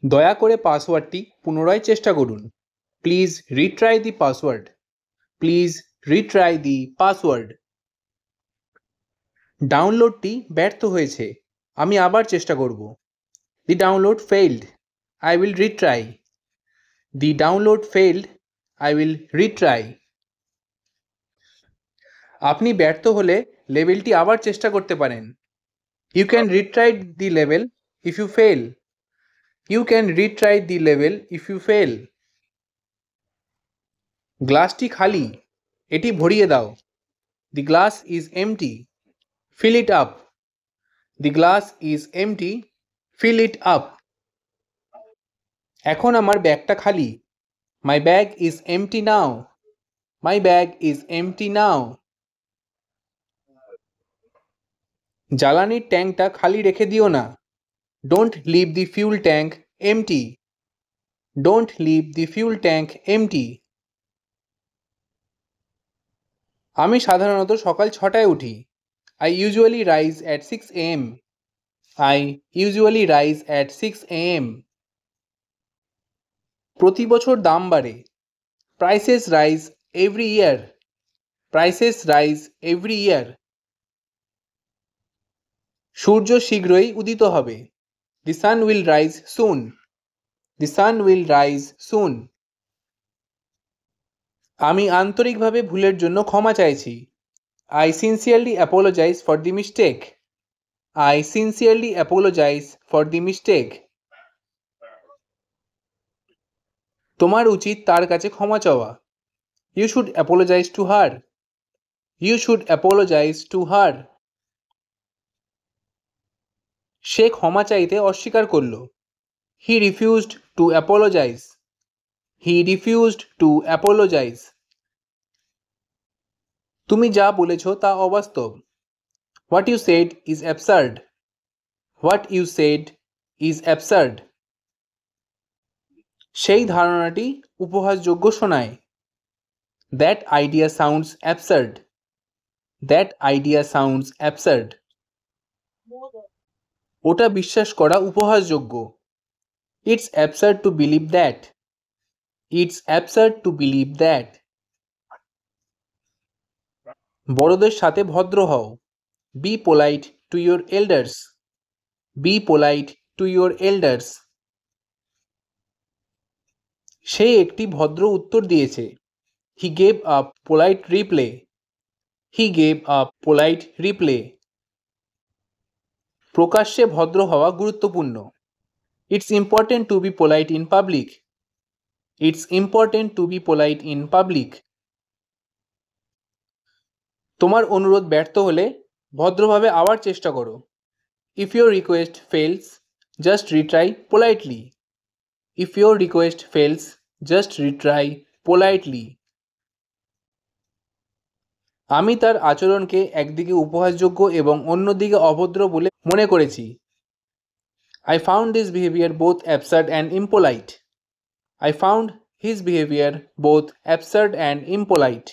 দয়া করে পাসওয়ার্ডটি পুনরায় চেষ্টা করুন। Please retry the password. Please retry the password. ডাউনলোডটি ব্যর্থ হয়েছে, আমি আবার চেষ্টা করব। The download failed, I will retry. The download failed, I will retry. আপনি ব্যর্থ হলে লেভেলটি আবার চেষ্টা করতে পারেন। You can retry the level if you fail. You can retry the level if you fail. গ্লাসটি খালি, এটি ভরিয়ে দাও। The glass is empty, fill it up. The glass is empty, fill it up. এখন আমার ব্যাগটা খালি। My bag is empty now. My bag is empty now. জ্বালানির ট্যাঙ্কটা খালি রেখে দিও না। Don't leave the fuel tank empty. Don't leave the fuel tank empty. আমি সাধারণত সকাল 6টায় উঠি। I usually rise at 6 AM। I usually rise at 6 AM। প্রতি বছর দাম বাড়ে। Prices rise every year. Prices rise every year. সূর্য শীঘ্রই উদিত হবে। দি sun will rise soon. The sun will rise soon. আমি আন্তরিকভাবে ভুলের জন্য ক্ষমা চাইছি। I sincerely apologise for the mistake. I sincerely apologise for the mistake. তোমার উচিত তার কাছে ক্ষমা চাওয়া। You should apologise to her. You should apologise to her. সে ক্ষমা চাইতে অস্বীকার করল। He refused to apologise. He refused to apologise. তুমি যা বলেছ তা অবাস্তব। What you said is absurd. What you said is absurd. সেই ধারণাটি উপহাসযোগ্য শোনায়। That idea sounds absurd. That idea sounds absurd. ওটা বিশ্বাস করা উপহাসযোগ্য। It's absurd to believe that. It's absurd to believe that. বড়দের সাথে ভদ্র হও। Be polite to your elders. Be polite to your elders. সে একটি ভদ্র উত্তর দিয়েছে। He gave a polite reply. He gave a polite reply. প্রকাশ্যে ভদ্র হওয়া গুরুত্বপূর্ণ। It's important to be polite in public. It's important to be polite in public. তোমার অনুরোধ ব্যর্থ হলে ভদ্রভাবে আবার চেষ্টা করো। If your request fails, just retry politely. If your request fails, just retry politely. আমি তার আচরণকে একদিকে উপহাসযোগ্য এবং অন্যদিকে অভদ্র বলে মনে করেছি। I found his behavior both absurd and impolite. I found his behavior both absurd and impolite.